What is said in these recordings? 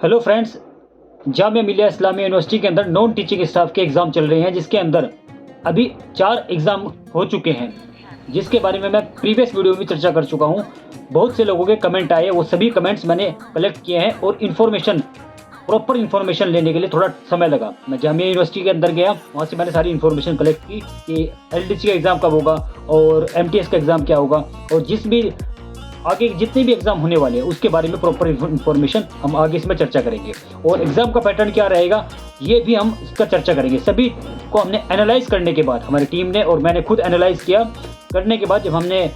Hello friends, Jamia Millia Islamia university के अंदर non teaching staff के एग्ज़ाम चल रहे हैं, जिसके अंदर अभी 4 एग्ज़ाम हो चुके हैं, जिसके बारे में मैं प्रीवियस वीडियो में चर्चा कर चुका हूं। बहुत से लोगों के कमेंट आए, वो सभी कमेंट्स मैंने कलेक्ट किए हैं और प्रॉपर इन्फॉर्मेशन लेने के लिए थोड़ा समय लगा। मैं जामिया यूनिवर्सिटी के अंदर गया, वहाँ से मैंने सारी इन्फॉर्मेशन कलेक्ट की कि LDC का एग्ज़ाम कब होगा और MTS का एग्ज़ाम क्या होगा, और आगे जितने भी एग्जाम होने वाले हैं उसके बारे में प्रॉपर इन्फॉर्मेशन हम आगे इसमें चर्चा करेंगे। और एग्जाम का पैटर्न क्या रहेगा ये भी हम इसका चर्चा करेंगे। सभी को हमने एनालाइज करने के बाद, हमारी टीम ने और मैंने खुद एनालाइज किया, करने के बाद जब हमने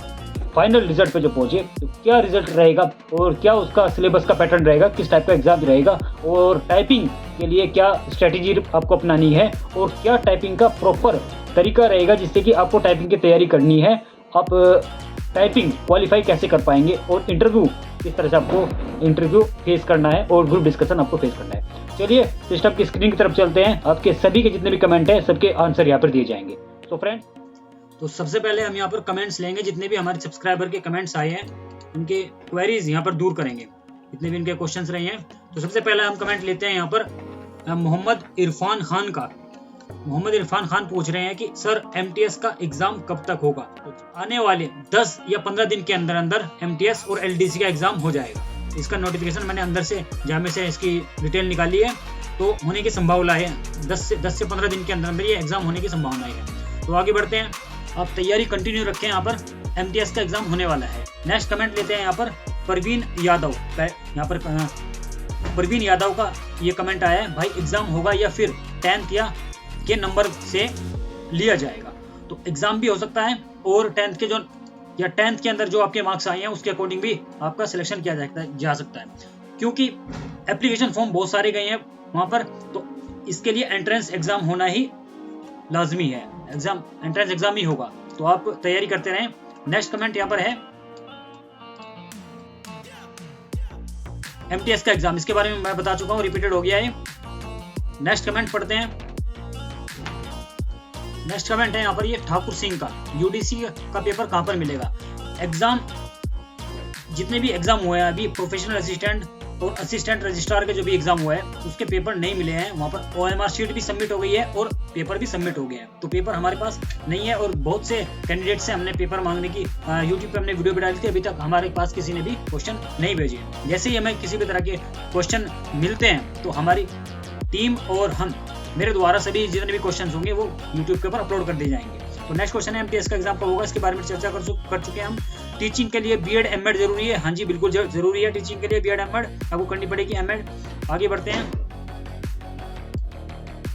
फाइनल रिजल्ट पे जो पहुंचे तो क्या रिजल्ट रहेगा और क्या उसका सिलेबस का पैटर्न रहेगा, किस टाइप का एग्जाम रहेगा, और टाइपिंग के लिए क्या स्ट्रेटेजी आपको अपनानी है और क्या टाइपिंग का प्रॉपर तरीका रहेगा जिससे कि आपको टाइपिंग की तैयारी करनी है, आप टाइपिंग क्वालिफाई कैसे कर पाएंगे, और इंटरव्यू किस तरह से आपको इंटरव्यू फेस करना है और ग्रुप डिस्कशन आपको फेस करना है। चलिए सिस्टम की स्क्रीन की तरफ चलते हैं। आपके सभी के जितने भी कमेंट हैं सबके आंसर यहाँ पर दिए जाएंगे। तो फ्रेंड्स, तो सबसे पहले हम यहाँ पर कमेंट्स लेंगे, जितने भी हमारे सब्सक्राइबर के कमेंट्स आए हैं उनके क्वेरीज यहाँ पर दूर करेंगे, जितने भी इनके क्वेश्चंस रहे हैं। तो सबसे पहले हम कमेंट लेते हैं यहाँ पर मोहम्मद इरफान खान का। मोहम्मद इरफान खान पूछ रहे हैं कि सर MTS का एग्जाम कब तक होगा। तो आने वाले 10 या 15 दिन के अंदर अंदर MTS और LDC का एग्जाम हो जाएगा। इसका नोटिफिकेशन मैंने अंदर से जामे से इसकी डिटेल निकाली है, तो होने की संभावना है 10 से 15 दिन के अंदर अंदर ये एग्जाम होने की संभावना है। तो आगे बढ़ते हैं, आप तैयारी कंटिन्यू रखें, यहाँ पर MTS का एग्जाम होने वाला है। नेक्स्ट कमेंट लेते हैं यहाँ पर परवीन यादव। यहाँ पर परवीन यादव का ये कमेंट आया है, भाई एग्जाम होगा या फिर 10th या के नंबर से लिया जाएगा। तो एग्जाम भी हो सकता है और 10th के अंदर जो आपके मार्क्स आए हैं उसके अकॉर्डिंग भी आपका सिलेक्शन किया जा सकता है, क्योंकि एप्लीकेशन फॉर्म बहुत सारे गए हैं वहां पर, तो इसके लिए एंट्रेंस एग्जाम होना ही लाजमी है। एंट्रेंस एग्जाम ही होगा, तो आप तैयारी करते रहें। नेक्स्ट कमेंट यहाँ पर है MTS का एग्जाम, इसके बारे में मैं बता चुका हूँ, रिपीटेड हो गया है। नेक्स्ट कमेंट पढ़ते हैं। नेक्स्ट कमेंट है यहाँ पर ये ठाकुर सिंह का, UDC का पेपर कहाँ पर मिलेगा। एग्जाम जितने भी एग्जाम हुए हैं अभी, प्रोफेशनल असिस्टेंट और असिस्टेंट रजिस्ट्रार के जो भी एग्जाम हुए हैं उसके पेपर नहीं मिले हैं। वहाँ पर OMR शीट भी सबमिट हो गई है और पेपर भी सबमिट हो गए हैं, तो पेपर हमारे पास नहीं है। और बहुत से कैंडिडेट से हमने पेपर मांगने की यूट्यूब पे हमने वीडियो भी डाली थी, अभी तक हमारे पास किसी ने भी क्वेश्चन नहीं भेजे। जैसे ही हमें किसी भी तरह के क्वेश्चन मिलते हैं तो हमारी टीम और हम मेरे द्वारा सभी जितने भी क्वेश्चंस होंगे वो YouTube के ऊपर अपलोड कर दिए जाएंगे। तो नेक्स्ट क्वेश्चन है MTS का एग्जाम कब होगा, इसके बारे में चर्चा कर चुके हैं हम। टीचिंग के लिए B.Ed M.Ed जरूरी है। हाँ जी, बिल्कुल जरूरी है। टीचिंग के लिए B.Ed M.Ed आपको करनी पड़ेगी M.Ed। आगे बढ़ते हैं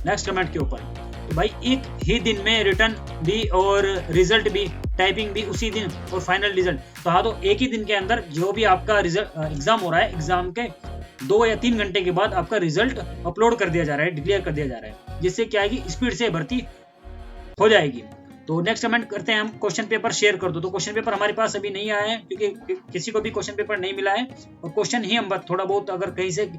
नेक्स्ट कमेंट के ऊपर। तो भाई एक ही दिन में रिटर्न भी और रिजल्ट भी, टाइपिंग भी उसी दिन और फाइनल रिजल्ट, तो हाँ, तो एक ही दिन के अंदर जो भी आपका एग्जाम हो रहा है, एग्जाम के 2 या 3 घंटे के बाद आपका रिजल्ट अपलोड कर दिया जा रहा है, डिक्लेयर कर दिया जा रहा है, जिससे क्या है स्पीड से भर्ती हो जाएगी। तो नेक्स्ट कमेंट करते हैं हम, क्वेश्चन पेपर शेयर कर दो। तो क्वेश्चन पेपर हमारे पास अभी नहीं आया है, क्योंकि किसी को भी क्वेश्चन पेपर नहीं मिला है, और क्वेश्चन ही हम थोड़ा बहुत अगर कहीं से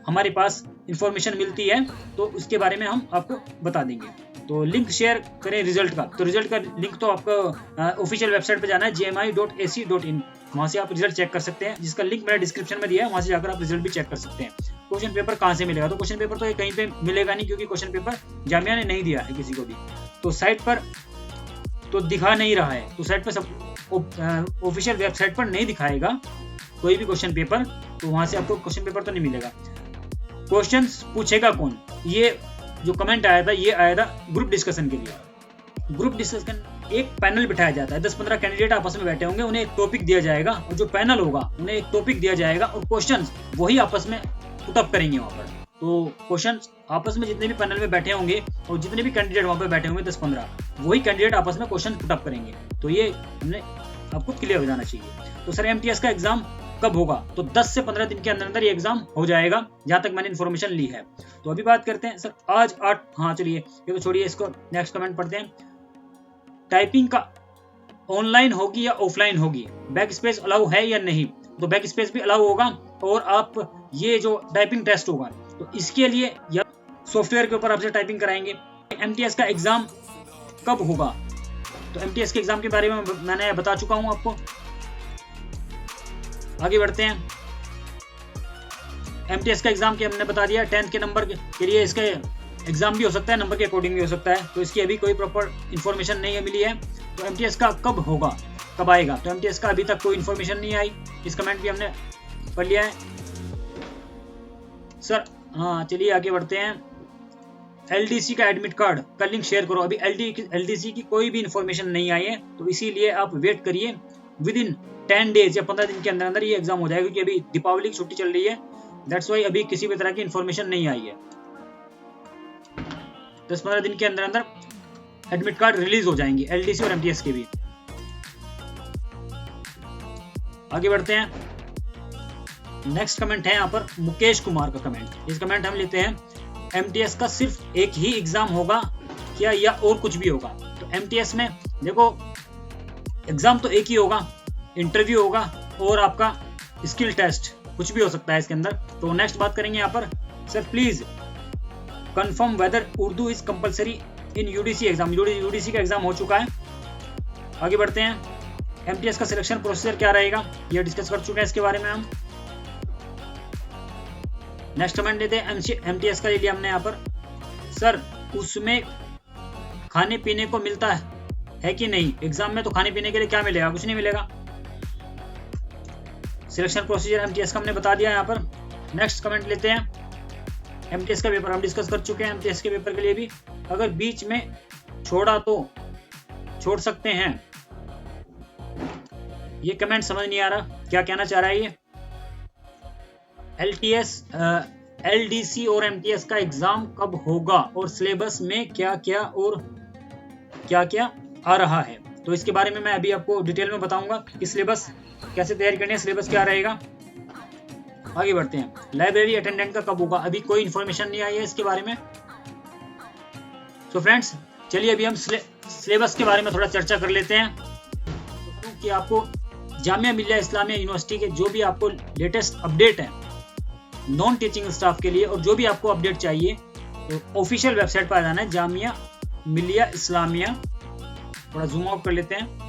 हमारे पास इंफॉर्मेशन मिलती है तो उसके बारे में हम आपको बता देंगे। तो लिंक शेयर करें रिजल्ट का। तो रिजल्ट का लिंक तो आपको ऑफिशियल वेबसाइट पे जाना है jmi.ac.in, वहां से आप रिजल्ट चेक कर सकते हैं, जिसका लिंक मैंने डिस्क्रिप्शन में दिया है, वहां से जाकर आप रिजल्ट भी चेक कर सकते हैं। क्वेश्चन पेपर कहाँ से मिलेगा, तो क्वेश्चन पेपर तो ये कहीं पे मिलेगा नहीं, क्योंकि क्वेश्चन पेपर जामिया ने नहीं दिया है किसी को भी, तो साइट पर तो दिखा नहीं रहा है, तो साइट पर सब ऑफिशियल वेबसाइट पर नहीं दिखाएगा कोई भी क्वेश्चन पेपर, तो वहां से आपको क्वेश्चन पेपर तो नहीं मिलेगा। क्वेश्चंस पूछेगा कौन, ये जो कमेंट आया था ये आया था ग्रुप डिस्कशन के लिए। ग्रुप डिस्कशन एक पैनल बिठाया जाता है, 10-15 कैंडिडेट आपस में बैठे होंगे, उन्हें एक टॉपिक दिया जाएगा, और जो पैनल होगा उन्हें एक टॉपिक दिया जाएगा और क्वेश्चंस वही आपस में पुटअप करेंगे वहां पर। तो क्वेश्चंस आपस में जितने भी पैनल में बैठे होंगे और जितने भी कैंडिडेट वहां पर बैठे होंगे 10-15, वही कैंडिडेट आपस में क्वेश्चन पुटअप करेंगे। तो ये हमने आपको क्लियर हो जाना चाहिए। तो सर MTS का एग्जाम कब होगा, तो 10 से 15 दिन के अंदर अंदर ये एग्जाम हो जाएगा, जहां तक मैंने इन्फॉर्मेशन ली है। तो अभी बात करते हैं सर आज 8, हाँ चलिए ये तो छोड़िए, इसको नेक्स्ट कमेंट पढ़ते हैं। टाइपिंग का ऑनलाइन होगी या ऑफलाइन होगी, बैक स्पेस अलाउ है या नहीं। तो बैक स्पेस भी अलाउ होगा, और आप ये जो टाइपिंग टेस्ट होगा तो इसके लिए या सॉफ्टवेयर के ऊपर आपसे टाइपिंग कराएंगे। MTS का एग्जाम कब होगा, तो MTS के एग्जाम के बारे में मैंने बता चुका हूं आपको। आगे बढ़ते हैं। MTS का एग्जाम के हमने बता दिया 10th के नंबर के लिए इसका एग्जाम भी हो सकता है, नंबर के अकॉर्डिंग भी हो सकता है, तो इसकी अभी कोई प्रॉपर इन्फॉर्मेशन नहीं मिली है। तो MTS का कब होगा, कब आएगा, तो MTS का अभी तक कोई इन्फॉर्मेशन नहीं आई। इस कमेंट भी हमने पढ़ लिया है सर। हाँ चलिए आगे बढ़ते हैं। LDC का एडमिट कार्ड का लिंक शेयर करो। अभी LDC की कोई भी इन्फॉर्मेशन नहीं आई है, तो इसीलिए आप वेट करिए। विद इन 10 डेज या 15 दिन के अंदर अंदर ये एग्जाम हो जाएगा, क्योंकि अभी दीपावली की छुट्टी चल रही है। दैट्स वाई अभी किसी भी तरह की इन्फॉर्मेशन नहीं आई है। 10-15 दिन के अंदर अंदर एडमिट कार्ड रिलीज हो जाएंगे LDC और MTS के भी। आगे बढ़ते हैं। नेक्स्ट कमेंट है यहाँ पर मुकेश कुमार का कमेंट। इस कमेंट हम लेते हैं, MTS का सिर्फ एक ही एग्जाम होगा क्या या और कुछ भी होगा? तो MTS में देखो एग्जाम तो एक ही होगा, इंटरव्यू होगा और आपका स्किल टेस्ट, कुछ भी हो सकता है इसके अंदर। तो नेक्स्ट बात करेंगे यहाँ पर, sir please confirm weather Urdu is compulsory in UDC exam. UDC का एग्जाम हो चुका है। आगे बढ़ते हैं। MTS का सिलेक्शन प्रोसीजर क्या रहेगा, ये डिस्कस कर चुके हैं इसके बारे में हम। नेक्स्ट कमेंट लेते हैं MTS का ले लिया हमने यहाँ पर, सर उसमें खाने पीने को मिलता है कि नहीं? एग्जाम में तो खाने पीने के लिए क्या मिलेगा, कुछ नहीं मिलेगा। सिलेक्शन प्रोसीजर MTS का हमने बता दिया यहाँ पर। नेक्स्ट कमेंट लेते हैं। MTS का पेपर हम डिस्कस कर चुके हैं। MTS के पेपर के लिए भी अगर बीच में छोड़ा तो छोड़ सकते हैं। ये कमेंट समझ नहीं आ रहा क्या कहना चाह रहा है ये। LDC और MTS का एग्जाम कब होगा और सिलेबस में क्या क्या और क्या क्या आ रहा है, तो इसके बारे में मैं अभी आपको डिटेल में बताऊंगा कि सिलेबस कैसे तैयारी करनी है, सिलेबस क्या रहेगा। आगे बढ़ते हैं। लाइब्रेरी अटेंडेंट का कब होगा, अभी कोई इन्फॉर्मेशन नहीं आई है इसके बारे में। तो फ्रेंड्स चलिए अभी हम सिलेबस के बारे में थोड़ा चर्चा कर लेते हैं, क्योंकि आपको जामिया मिलिया इस्लामिया यूनिवर्सिटी के जो भी आपको लेटेस्ट अपडेट है नॉन टीचिंग स्टाफ के लिए, और जो भी आपको अपडेट चाहिए तो ऑफिशियल वेबसाइट पर आ जाना है, जामिया मिलिया इस्लामिया। थोड़ा जूम आउट कर लेते हैं।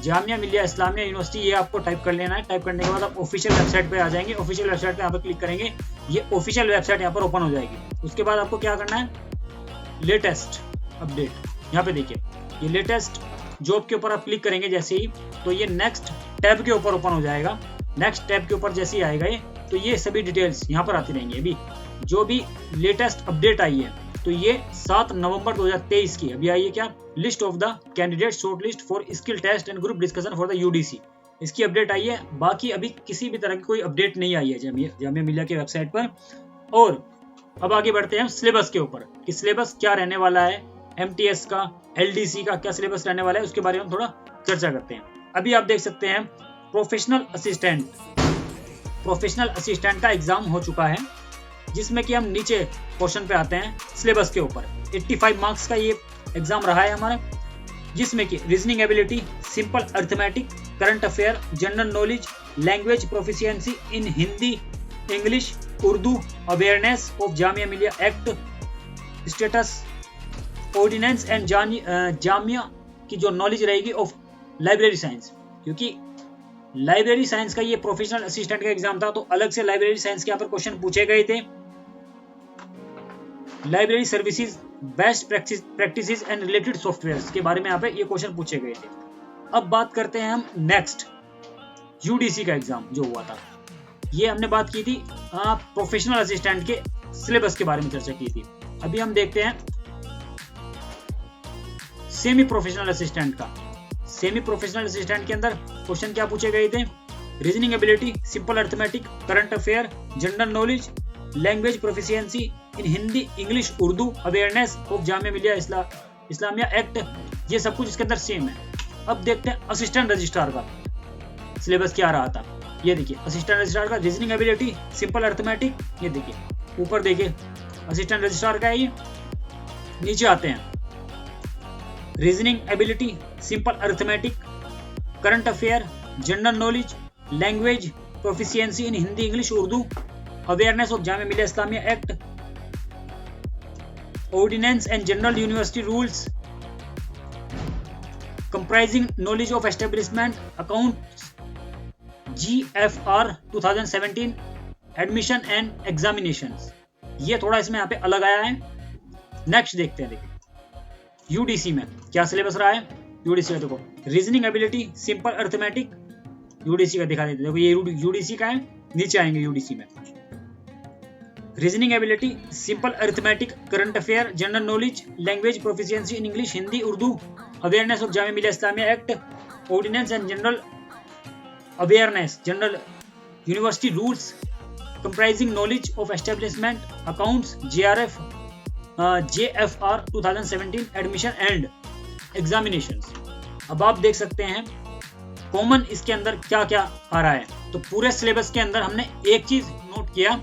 जामिया मिलिया इस्लामिया यूनिवर्सिटी ये आपको टाइप कर लेना है। टाइप करने के बाद आप ऑफिशियल वेबसाइट पे आ जाएंगे। ऑफिशियल वेबसाइट पे यहाँ पर क्लिक करेंगे, ये ऑफिशियल वेबसाइट यहाँ पर ओपन हो जाएगी। उसके बाद आपको क्या करना है, लेटेस्ट अपडेट, यहाँ पे देखिए ये लेटेस्ट जॉब के ऊपर आप क्लिक करेंगे जैसे ही, तो ये नेक्स्ट टैब के ऊपर ओपन हो जाएगा। नेक्स्ट टैब के ऊपर जैसे ही आएगा ये, तो ये सभी डिटेल्स यहाँ पर आती रहेंगी। अभी जो भी लेटेस्ट अपडेट आई है, तो ये 7 नवंबर 2023 की अभी आई है। क्या, list of the candidate shortlist for skill test and group discussion for the UDC, इसकी अपडेट आई है। बाकी अभी किसी भी तरह की कोई अपडेट नहीं आई है जामिया मिलिया के वेबसाइट पर। और अब आगे बढ़ते हैं सिलेबस के ऊपर कि सिलेबस क्या रहने वाला है, MTS का LDC का क्या सिलेबस रहने वाला है, उसके बारे में थोड़ा चर्चा करते हैं। अभी आप देख सकते हैं प्रोफेशनल असिस्टेंट का एग्जाम हो चुका है, जिसमें कि हम नीचे पोर्शन पे आते हैं सिलेबस के ऊपर। 85 मार्क्स का ये एग्जाम रहा है हमारा, जिसमें कि reasoning ability, simple arithmetic, current affair, general knowledge, language proficiency in Hindi, English, Urdu, awareness of Jamia Millia act, status, ordinance and Jamia की जो नॉलेज रहेगी ऑफ लाइब्रेरी साइंस, क्योंकि लाइब्रेरी साइंस का ये प्रोफेशनल असिस्टेंट का एग्जाम था, तो अलग से लाइब्रेरी साइंस के यहाँ पर क्वेश्चन पूछे गए थे। Library services, best practices and related softwares के बारे में यहाँ पे ये क्वेश्चन पूछे गए थे। अब बात करते हैं हम नेक्स्ट UDC का एग्जाम जो हुआ था। ये हमने बात की थी प्रोफेशनल असिस्टेंट के सिलेबस के बारे में चर्चा की थी। अभी हम देखते हैं सेमी प्रोफेशनल असिस्टेंट का। सेमी प्रोफेशनल असिस्टेंट के अंदर क्वेश्चन क्या पूछे गए थे, reasoning ability, simple arithmetic, current affair, general knowledge, language proficiency in Hindi, English, Urdu, awareness of Jamia Millia Islamia act, ये सब कुछ इसके अंदर सेम है। अब देखते हैं असिस्टेंट रजिस्ट्रार का सिलेबस क्या रहा था। ये देखिए असिस्टेंट रजिस्ट्रार का रीजनिंग एबिलिटी, सिंपल अर्थमेटिक, ये देखिए ऊपर देखिए असिस्टेंट रजिस्ट्रार का है ये। नीचे आते हैं reasoning ability, simple arithmetic, current affair, general knowledge, language proficiency in Hindi, English, Urdu, awareness of Jamia Millia Islamia act, ordinance and general university rules, comprising knowledge of establishment, accounts, GFR 2017 admission and examinations, ये थोड़ा इसमें यहाँ पे अलग आया है। नेक्स्ट देखते हैं, देखिए यूडीसी में क्या सिलेबस रहा है। यूडीसी का देखो reasoning ability, simple arithmetic, UDC का दिखा देते, देखो ये यूडीसी का है, नीचे आएंगे यूडीसी में। Reasoning ability, simple arithmetic, current affair, general knowledge, language proficiency in English, Hindi, Urdu, awareness of Jamia Millia Islamia act, ordinance and general awareness, general university rules, comprising knowledge of establishment accounts, JFR 2017 admission and examinations. अब आप देख सकते हैं common इसके अंदर क्या क्या आ रहा है। तो पूरे सिलेबस के अंदर हमने एक चीज नोट किया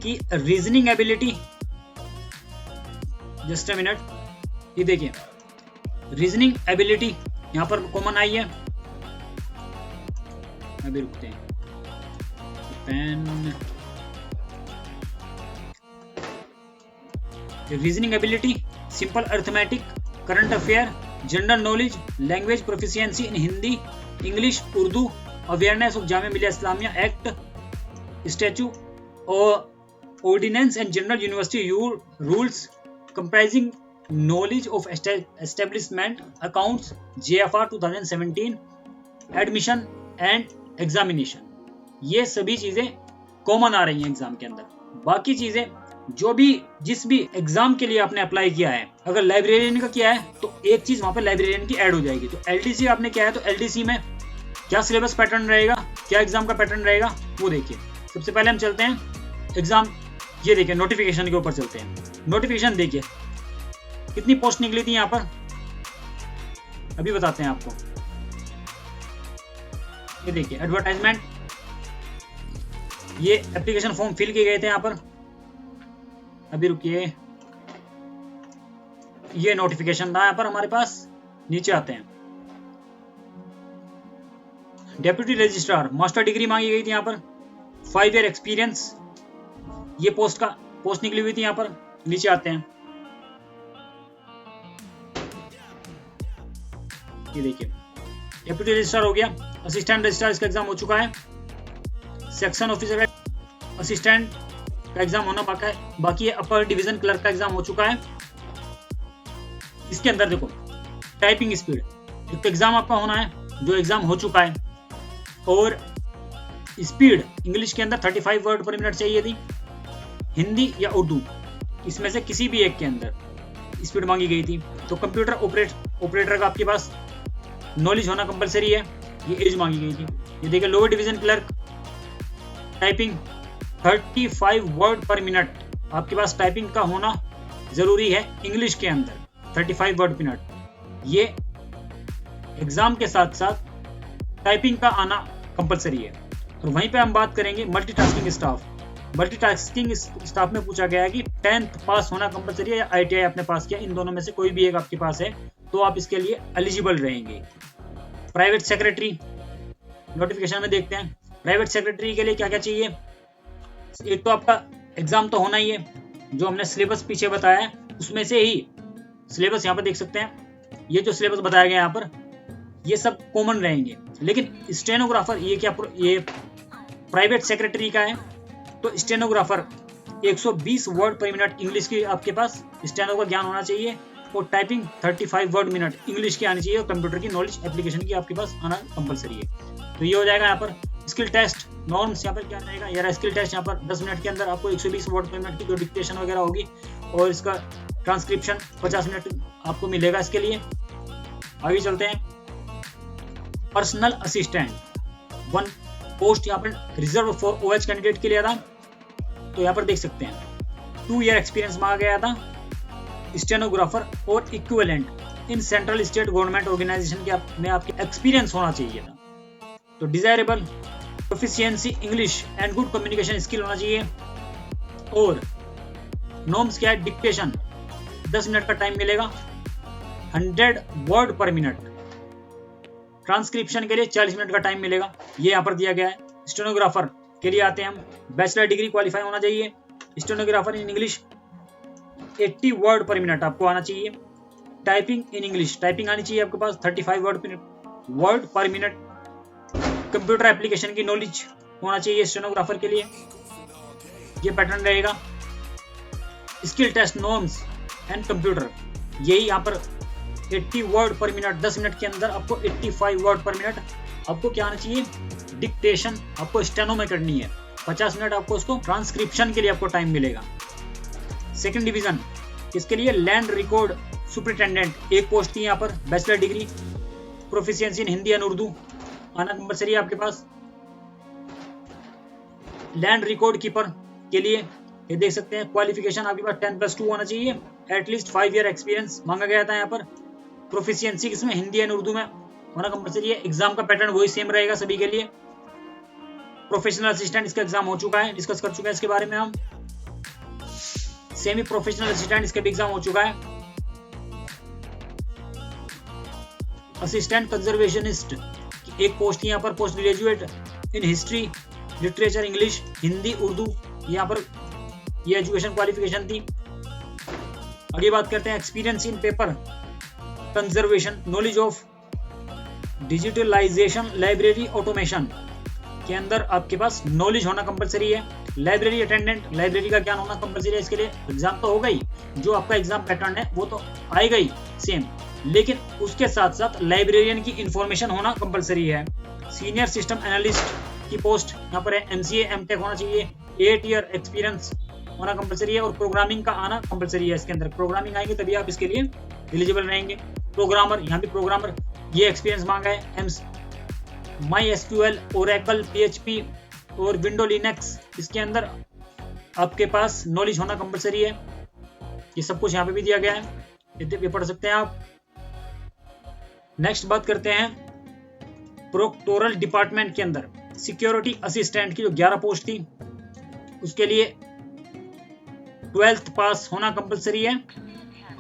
कि reasoning ability, just a minute, ये देखिए रीजनिंग एबिलिटी यहां पर कॉमन आई है। अभी रुकते हैं, pen, reasoning ability, simple arithmetic, current affair, general knowledge, language proficiency in Hindi, English, Urdu, awareness of Jamia Millia Islamia act, statue और ordinance and general university rules, comprising knowledge of establishment accounts, JFR 2017 admission and examination. ये सभी चीजें common आ रही हैं exam के अंदर। बाकी चीजें जो भी जिस भी एग्जाम के लिए आपने अप्लाई किया है, अगर लाइब्रेरियन का किया है तो एक चीज वहां पे लाइब्रेरियन की ऐड हो जाएगी। तो LDC आपने किया है तो LDC में क्या सिलेबस पैटर्न रहेगा, क्या एग्जाम का पैटर्न रहेगा, वो देखिए। सबसे पहले हम चलते हैं एग्जाम, ये देखिए नोटिफिकेशन के ऊपर चलते हैं। नोटिफिकेशन देखिए कितनी पोस्ट निकली थी यहाँ पर, अभी बताते हैं आपको। ये देखिए एडवर्टाइजमेंट, ये एप्लीकेशन फॉर्म फिल किए गए थे यहाँ पर। अभी रुकिए, ये नोटिफिकेशन था यहाँ पर हमारे पास। नीचे आते हैं, डेप्यूटी रजिस्ट्रार, मास्टर डिग्री मांगी गई थी यहाँ पर, 5 ईयर एक्सपीरियंस, ये पोस्ट निकली हुई थी यहाँ पर। नीचे आते हैं, ये देखिए डेप्यूटी रजिस्ट्रार हो गया, असिस्टेंट रजिस्ट्रार इसका एग्जाम हो चुका है, सेक्शन ऑफिसर का असिस्टेंट का एग्जाम होना बाकी है, अपर डिवीजन क्लर्क का एग्जाम हो चुका है। इसके अंदर देखो टाइपिंग स्पीड, एक एग्जाम आपका होना है जो एग्जाम हो चुका है, और स्पीड इंग्लिश के अंदर 35 वर्ड पर मिनट चाहिए थी, हिंदी या उर्दू इसमें से किसी भी एक के अंदर स्पीड मांगी गई थी। तो कंप्यूटर ऑपरेटर का आपके पास नॉलेज होना कंपलसरी है, ये एज मांगी गई थी। ये देखिए lower division clerk typing 35 word per minute, आपके पास टाइपिंग का होना जरूरी है इंग्लिश के अंदर 35 वर्ड पर मिनट। ये एग्जाम के साथ साथ टाइपिंग का आना कंपलसरी है। और वहीं पे हम बात करेंगे मल्टीटास्किंग स्टाफ। मल्टीटास्किंग स्टाफ में पूछा गया है कि 10th पास होना कंपलसरी है या ITI आपने पास किया, इन दोनों में से कोई भी एक आपके पास है तो आप इसके लिए एलिजिबल रहेंगे। प्राइवेट सेक्रेटरी नोटिफिकेशन में देखते हैं, प्राइवेट सेक्रेटरी के लिए क्या क्या चाहिए। एक तो आपका एग्जाम तो होना ही है, जो हमने सिलेबस पीछे बताया है उसमें से ही सिलेबस यहाँ पर देख सकते हैं। ये जो सिलेबस बताया गया यहाँ पर ये सब कॉमन रहेंगे, लेकिन स्टेनोग्राफर ये क्या, ये प्राइवेट सेक्रेटरी का है तो stenographer 120 word per minute English की आपके पास स्टेनो का ज्ञान होना चाहिए, और टाइपिंग 35 वर्ड मिनट इंग्लिश की आनी चाहिए, और कंप्यूटर की नॉलेज एप्लीकेशन की आपके पास आना कंपलसरी है। तो ये हो जाएगा यहाँ पर। स्किल टेस्ट नॉर्म्स यहाँ पर क्या रहेगा, यार स्किल टेस्ट यहाँ पर 10 मिनट के अंदर आपको 120 वर्ड पर मिनट की जो डिक्टेशन वगैरह होगी, और इसका ट्रांसक्रिप्शन 50 मिनट आपको मिलेगा इसके लिए। आगे चलते हैं, पर्सनल असिस्टेंट 1 पोस्ट यहाँ पर रिजर्व फॉर OH कैंडिडेट के लिए था। तो यहाँ पर देख सकते हैं 2 ईयर एक्सपीरियंस मांगा गया था, स्टेनोग्राफर और equivalent in central state government organisation के में आपके एक्सपीरियंस होना चाहिए था। तो desirable proficiency English and good communication skill होना चाहिए, और नॉर्म्स क्या है, डिक्टेशन 10 मिनट का टाइम मिलेगा, 100 वर्ड पर मिनट, ट्रांसक्रिप्शन के लिए 40 मिनट का टाइम मिलेगा, ये यहाँ पर दिया गया है। स्टेनोग्राफर के लिए आते हैं हम, बैचलर डिग्री क्वालिफाई होना चाहिए, stenographer in English 80 word per minute आपको आना चाहिए, टाइपिंग इन इंग्लिश टाइपिंग आनी चाहिए आपके पास 35 word per minute, computer application की नॉलेज होना चाहिए स्टेनोग्राफर के लिए, ये पैटर्न रहेगा। Skill test norms and computer, यही यहाँ पर 80 वर्ड पर मिनट, 10 मिनट के अंदर आपको 85 वर्ड पर मिनट आपको क्या आना चाहिए, डिक्टेशन आपको स्टेनो में करनी है। 50 मिनट आपको उसको ट्रांसक्रिप्शन के लिए आपको टाइम मिलेगा। सेकंड डिवीजन इसके लिए लैंड रिकॉर्ड सुपरिटेंडेंट, एक पोस्ट थी यहाँ पर, bachelor degree, proficiency in Hindi and Urdu आना कंपलसरी है आपके पास। लैंड रिकॉर्ड कीपर के लिए ये देख सकते हैं, क्वालिफिकेशन आपके पास 10+2 होना चाहिए, एटलीस्ट 5 ईयर एक्सपीरियंस मांगा गया था यहाँ पर। प्रोफिशिएंसी किसमें, हिंदी एंड उर्दू में होना कंपलसरी है। एग्जाम का पैटर्न वही सेम रहेगा सभी के लिए। प्रोफेशनल असिस्टेंट इसका एग्जाम हो चुका है, डिस्कस कर चुके हैं इसके बारे में हम। सेमी प्रोफेशनल असिस्टेंट इसका भी एग्जाम हो चुका है। असिस्टेंट कंजर्वेशनिस्ट एक पोस्ट यहाँ पर, post graduate in history literature English Hindi Urdu, यहाँ पर ये एजुकेशन क्वालिफिकेशन थी। आगे बात करते हैं experience in paper conservation, knowledge of digitalisation, library automation के अंदर आपके पास नॉलेज होना कंपलसरी है। लाइब्रेरी अटेंडेंट, लाइब्रेरी का ज्ञान होना कंपलसरी है। इसके लिए एग्जाम तो होगा ही, जो आपका एग्जाम पैटर्न है वो तो आएगा ही सेम, लेकिन उसके साथ साथ लाइब्रेरियन की इंफॉर्मेशन होना कंपलसरी है। सीनियर सिस्टम एनालिस्ट की पोस्ट यहाँ पर है, MCA MTech होना चाहिए, 8 ईयर एक्सपीरियंस होना कंपलसरी है, और प्रोग्रामिंग का आना कंपलसरी है। इसके अंदर प्रोग्रामिंग आएंगे तभी आप इसके लिए एलिजिबल रहेंगे। प्रोग्रामर, यहाँ भी प्रोग्रामर ये एक्सपीरियंस मांगा है। MySQL, Oracle, PHP और विंडो लिनक्स, इसके अंदर आपके पास नॉलेज होना कंपलसरी है। ये सब कुछ यहाँ पे भी दिया गया है, ये पढ़ सकते हैं आप। नेक्स्ट बात करते हैं प्रोक्टोरल डिपार्टमेंट के अंदर सिक्योरिटी असिस्टेंट की जो 11 पोस्ट थी, उसके लिए 12th पास होना कंपलसरी है,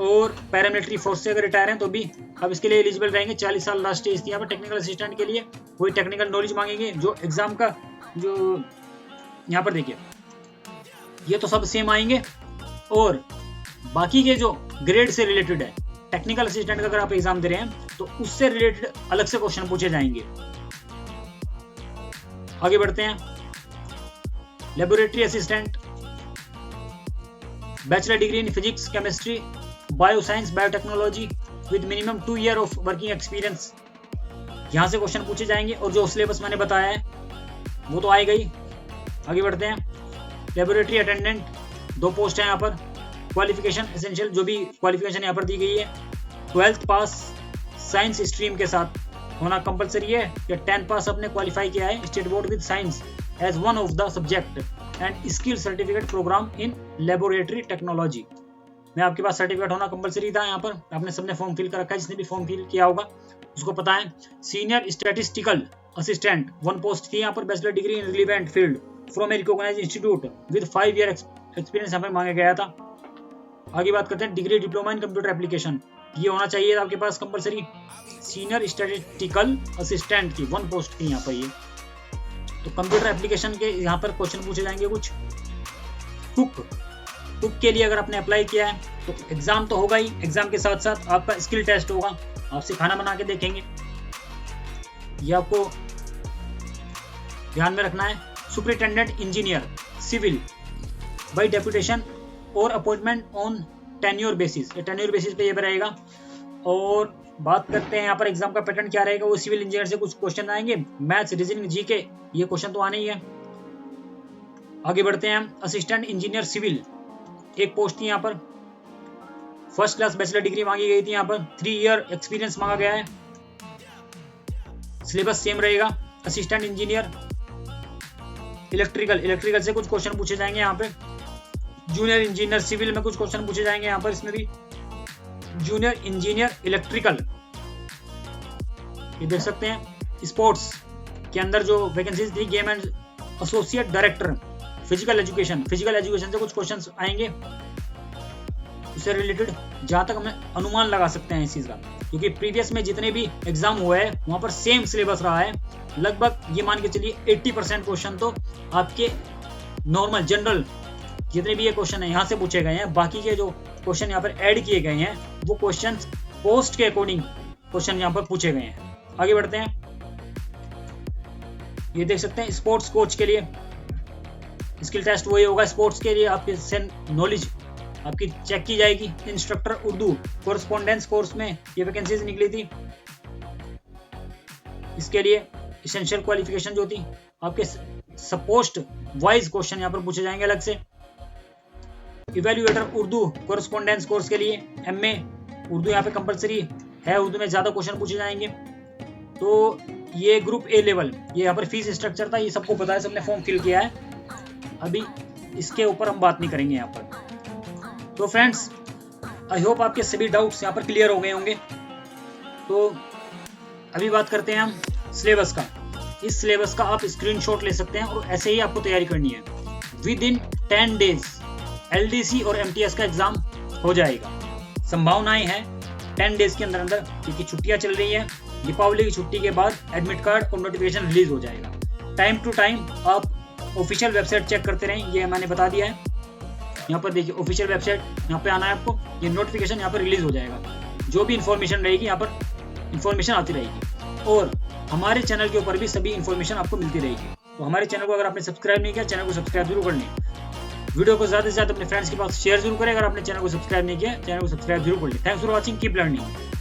और पैरामिलिट्री फोर्स से अगर रिटायर हैं तो भी अब इसके लिए एलिजिबल रहेंगे। 40 साल लास्ट एज थी यहाँ पर। टेक्निकल असिस्टेंट के लिए कोई टेक्निकल नॉलेज मांगेंगे, जो एग्जाम का जो यहाँ पर देखिए ये तो सब सेम आएंगे, और बाकी के जो ग्रेड से रिलेटेड है, टेक्निकल असिस्टेंट का अगर आप एग्जाम दे रहे हैं तो उससे रिलेटेड अलग से क्वेश्चन पूछे जाएंगे। आगे बढ़ते हैं, laboratory assistant, bachelor degree in physics chemistry bioscience biotechnology with minimum 2 year of working experience, यहां से क्वेश्चन पूछे जाएंगे, और जो सिलेबस मैंने बताया है वो तो आएगा ही। आगे बढ़ते हैं, लेबोरेटरी अटेंडेंट 2 पोस्ट है यहाँ पर। क्वालिफिकेशन एसेंशियल, जो भी क्वालिफिकेशन यहाँ पर दी गई है, 12th पास साइंस स्ट्रीम के साथ होना कंपलसरी है, या 10th पास अपने क्वालिफाई किया है state board with science as one of the subject and skill certificate program in laboratory technology में आपके पास सर्टिफिकेट होना कंपलसरी था। यहाँ पर आपने सबने फॉर्म फिल कर रखा है, जिसने भी फॉर्म फिल किया होगा उसको पता है। सीनियर स्टैटिस्टिकल असिस्टेंट 1 पोस्ट थी यहाँ पर, bachelor degree in relevant field from a recognised institute with 5 year experience यहाँ पर मांगा गया था। आगे बात करते हैं degree diploma in computer application, ये होना चाहिए आपके पास कंपलसरी। सीनियर स्टैटिस्टिकल असिस्टेंट की 1 पोस्ट थी यहाँ पर। ये तो कंप्यूटर एप्लीकेशन के यहाँ पर क्वेश्चन पूछे जाएंगे कुछ। कुक के लिए अगर आपने अप्लाई किया है तो एग्जाम तो होगा ही, एग्जाम के साथ साथ आपका स्किल टेस्ट होगा, आपसे खाना बना के देखेंगे, ये आपको ध्यान में रखना है। Superintendent engineer civil by deputation और अपॉइंटमेंट ऑन टेन्योर बेसिस, ये टेन्योर बेसिस पे ये रहेगा। और बात करते हैं यहाँ पर एग्जाम का पैटर्न क्या रहेगा, वो सिविल इंजीनियर से कुछ क्वेश्चन आएंगे, मैथ्स रीजनिंग जीके, ये क्वेश्चन तो आने ही है। आगे बढ़ते हैं, असिस्टेंट इंजीनियर सिविल 1 पोस्ट थी यहाँ पर, फर्स्ट क्लास बैचलर डिग्री मांगी गई थी यहाँ पर, 3 ईयर एक्सपीरियंस मांगा गया है। सिलेबस सेम रहेगा। असिस्टेंट इंजीनियर इलेक्ट्रिकल से कुछ क्वेश्चन पूछे जाएंगे यहाँ पे। जूनियर इंजीनियर सिविल में कुछ क्वेश्चन पूछे जाएंगे यहाँ पर, इसमें भी जूनियर इंजीनियर इलेक्ट्रिकल, ये देख सकते हैं। स्पोर्ट्स के अंदर जो वैकेंसीज थी, game and associate director physical education से कुछ क्वेश्चंस आएंगे, उससे रिलेटेड जहां तक हमें अनुमान लगा सकते हैं इस चीज का, क्योंकि प्रीवियस में जितने भी एग्जाम हुए हैं वहां पर सेम सिलेबस रहा है। लगभग ये मान के चलिए 80% क्वेश्चन तो आपके नॉर्मल जनरल जितने भी ये क्वेश्चन है यहाँ से पूछे गए हैं। बाकी के जो क्वेश्चन यहाँ पर ऐड किए गए हैं वो क्वेश्चन पोस्ट के अकॉर्डिंग क्वेश्चन यहाँ पर पूछे गए हैं। आगे बढ़ते हैं, ये देख सकते हैं स्पोर्ट्स कोच के लिए स्किल टेस्ट वही होगा, स्पोर्ट्स के लिए आपके नॉलेज आपकी चेक की जाएगी। इंस्ट्रक्टर उर्दू कोरस्पोंडेंस कोर्स में ये वैकेंसीज निकली थी, इसके लिए इसेंशियल क्वालिफिकेशन जो थी आपके सपोस्ट वाइज क्वेश्चन यहाँ पर पूछे जाएंगे अलग से। इवेल्युएटर उर्दू कोरस्पोंडेंस कोर्स के लिए MA उर्दू यहाँ पे कंपलसरी है, उर्दू में ज्यादा क्वेश्चन पूछे जाएंगे। तो ये ग्रुप A लेवल, ये यहाँ पर फीस स्ट्रक्चर था, ये सबको पता है, सबने फॉर्म फिल किया है, अभी इसके ऊपर हम बात नहीं करेंगे यहाँ पर। तो फ्रेंड्स आई होप आपके सभी डाउट्स यहाँ पर क्लियर हो गए होंगे। तो अभी बात करते हैं हम सिलेबस का। इस सिलेबस का आप स्क्रीनशॉट ले सकते हैं और ऐसे ही आपको तैयारी करनी है। विद इन 10 डेज LDC और MTS का एग्जाम हो जाएगा। संभावनाएं हैं 10 डेज के अंदर अंदर, क्योंकि छुट्टियां चल रही हैं, दीपावली की छुट्टी के बाद एडमिट कार्ड और नोटिफिकेशन रिलीज हो जाएगा। टाइम टू टाइम आप ऑफिशियल वेबसाइट चेक करते रहें, ये मैंने बता दिया है। यहाँ पर देखिए ऑफिशियल वेबसाइट, यहाँ पे आना है आपको, ये नोटिफिकेशन यहाँ पर रिलीज हो जाएगा। जो भी इंफॉर्मेशन रहेगी यहाँ पर इंफॉर्मेशन आती रहेगी, और हमारे चैनल के ऊपर भी सभी इंफॉर्मेशन आपको मिलती रहेगी। तो हमारे चैनल को अगर आपने सब्सक्राइब नहीं किया, चैनल को सब्सक्राइब जरूर कर लें। वीडियो को ज्यादा से ज्यादा अपने फ्रेंड्स के पास शेयर जरूर करें। अगर आपने चैनल को सब्सक्राइब नहीं किया, चैनल को सब्सक्राइब जरूर कर लें। Thanks for watching, keep learning.